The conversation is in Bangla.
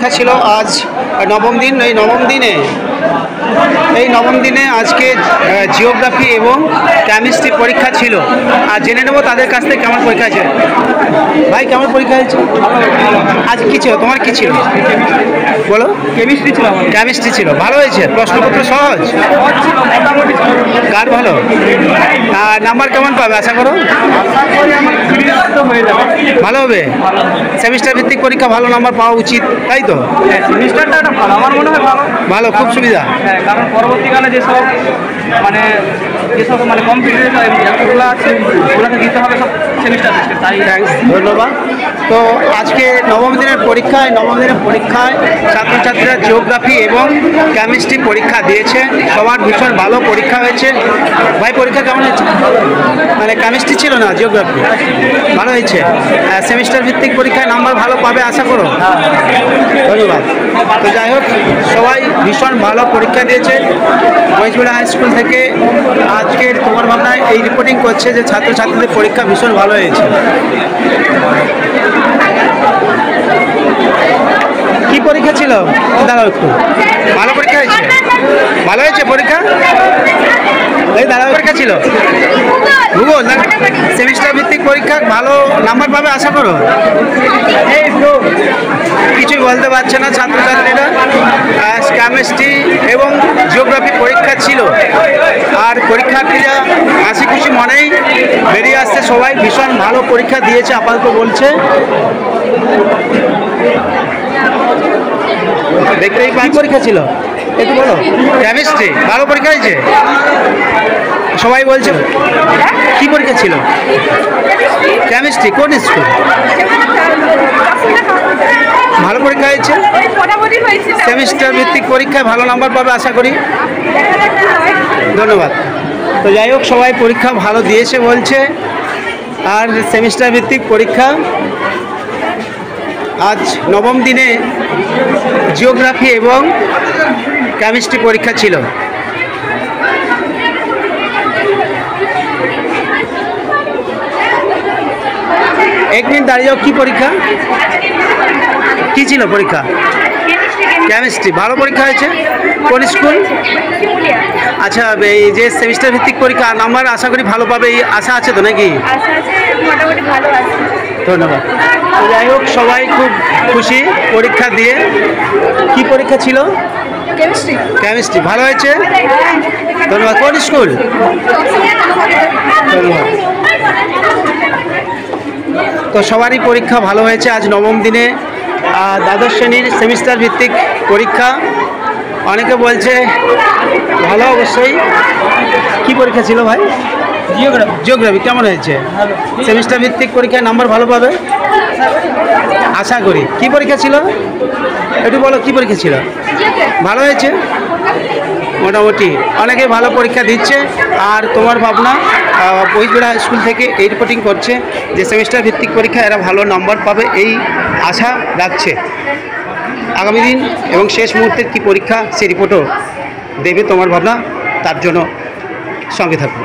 পরীক্ষা ছিল আজ নবম দিন। এই নবম দিনে আজকে জিওগ্রাফি এবং কেমিস্ট্রি পরীক্ষা ছিল। আর জেনে নেব তাদের কাছ থেকে কেমন পরীক্ষা হয়েছে। ভাই কেমন পরীক্ষা হয়েছে? আজ কী ছিল, তোমার কী ছিল বলো? কেমিস্ট্রি ছিল। কেমিস্ট্রি ছিল, ভালো হয়েছে? প্রশ্নপত্র সহজ? কার ভালো? নাম্বার কেমন পাবে আশা করো? ভালো হবে। সেমিস্টার ভিত্তিক পরীক্ষা, ভালো নাম্বার পাওয়া উচিত, তাই তো? সেমিস্টারটা ভালো, আমার মনে হয় ভালো। ভালো, খুব সুবিধা। হ্যাঁ, কারণ পরবর্তীকালে যেসব কম্পিটিটিভ যেগুলো আছে ওগুলোকে দিতে হবে সব সেমিস্টার টেস্টে। তাই থ্যাংকস, ধন্যবাদ। তো আজকে নবম দিনের পরীক্ষায় ছাত্রছাত্রীরা জিওগ্রাফি এবং কেমিস্ট্রি পরীক্ষা দিয়েছে। সবার ভীষণ ভালো পরীক্ষা হয়েছে। ভাই পরীক্ষা কেমন হয়েছে? মানে কেমিস্ট্রি ছিল না, জিওগ্রাফি ভালো হয়েছে। সেমিস্টার ভিত্তিক পরীক্ষায় নাম্বার ভালো পাবে আশা করো? ধন্যবাদ। তো যাই হোক, সবাই ভীষণ ভালো পরীক্ষা দিয়েছে। মহেশপুরা হাই স্কুল থেকে আজকের তোমার ভাবনায় এই রিপোর্টিং করছে যে ছাত্রছাত্রীদের পরীক্ষা ভীষণ ভালো হয়েছে। কি পরীক্ষা ছিল? দাঁড়াও একটু। ভালো পরীক্ষা হয়েছে? ভালো হয়েছে পরীক্ষা? এই দাঁড়াও, পরীক্ষা ছিল ভূগোল না? সেমিস্টার ভিত্তিক পরীক্ষা ভালো নাম্বার পাবে আশা করো? এই কিছুই বলতে পারছে না ছাত্রছাত্রীরা। কেমিস্ট্রি এবং জিওগ্রাফি পরীক্ষা ছিল, আর পরীক্ষার্থীরা হাসি খুশি মনেই বেরিয়ে আসছে। সবাই ভীষণ ভালো পরীক্ষা দিয়েছে আপাতত বলছে। দেখতেই পাই পরীক্ষা ছিল, একটু বলো। কেমিস্ট্রি ভালো পরীক্ষা হয়েছে সবাই বলছে। কি পরীক্ষা ছিল? কেমিস্ট্রি। কোন স্কুল? ভালো পরীক্ষা হয়েছে। সেমিস্টার ভিত্তিক পরীক্ষায় ভালো নাম্বার পাবে আশা করি। ধন্যবাদ। তো যাই হোক, সবাই পরীক্ষা ভালো দিয়েছে বলছে। আর সেমিস্টার ভিত্তিক পরীক্ষা আজ নবম দিনে জিওগ্রাফি এবং কেমিস্ট্রি পরীক্ষা ছিল। এক মিনিট দাঁড়িয়ে যাও। কী পরীক্ষা, কী ছিল পরীক্ষা? কেমিস্ট্রি। ভালো পরীক্ষা হয়েছে। কোন স্কুল? আচ্ছা, এই যে সেমিস্টার ভিত্তিক পরীক্ষা নাম্বার আশা করি ভালো পাবে, এই আশা আছে তো নাকি? ধন্যবাদ। যাই হোক, সবাই খুব খুশি পরীক্ষা দিয়ে। কি পরীক্ষা ছিল? কেমিস্ট্রি। ভালো হয়েছে। ধন্যবাদ। কোন স্কুল? ধন্যবাদ। তো সবারই পরীক্ষা ভালো হয়েছে আজ নবম দিনে। দ্বাদশ শ্রেণীর সেমিস্টার ভিত্তিক পরীক্ষা। অনেকে বলছে ভালো, অবশ্যই। কি পরীক্ষা ছিল ভাই? জিওগ্রাফি। কেমন হয়েছে? সেমিস্টার ভিত্তিক পরীক্ষায় নাম্বার ভালো পাবে আশা করি। কি পরীক্ষা ছিল একটু বলো? কি পরীক্ষা ছিল? ভালো হয়েছে মোটামুটি। অনেকে ভালো পরীক্ষা দিচ্ছে। আর তোমার ভাবনা মহেশপুরা স্কুল থেকে এই রিপোর্টিং করছে যে সেমিস্টার ভিত্তিক পরীক্ষা এরা ভালো নাম্বার পাবে, এই আশা রাখছে। আগামী দিন এবং শেষ মুহূর্তের কি পরীক্ষা সেই রিপোর্টও দেবে তোমার ভাবনা, তার জন্য সঙ্গে থাকবে।